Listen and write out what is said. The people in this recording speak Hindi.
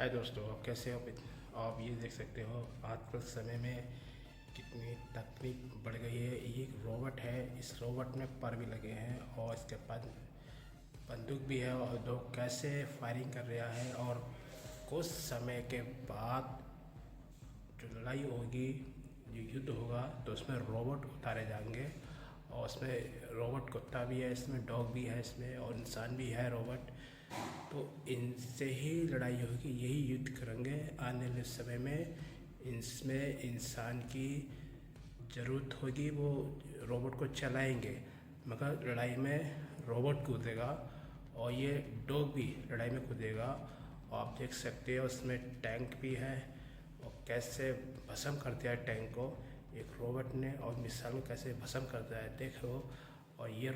हाय दोस्तों, आप कैसे हो? आप ये देख सकते हो आजकल समय में कितनी तकनीक बढ़ गई है। ये एक रोबोट है, इस रोबोट में पर भी लगे हैं और इसके पास बंदूक भी है और लोग कैसे फायरिंग कर रहा है। और कुछ समय के बाद जो लड़ाई होगी, जो युद्ध होगा, तो उसमें रोबोट उतारे जाएंगे। और उसमें रोबोट कुत्ता भी है, इसमें डॉग भी है, इसमें और इंसान भी है रोबोट। तो इनसे ही लड़ाई होगी, यही युद्ध करेंगे आने वाले समय में। इसमें इंसान की ज़रूरत होगी, वो रोबोट को चलाएंगे, मगर लड़ाई में रोबोट कूदेगा और ये डॉग भी लड़ाई में कूदेगा। और आप देख सकते हो उसमें टैंक भी है और कैसे भस्म करते हैं टैंक को एक रोबोट ने, और मिसाइल को कैसे भस्म करता है देखो। और ये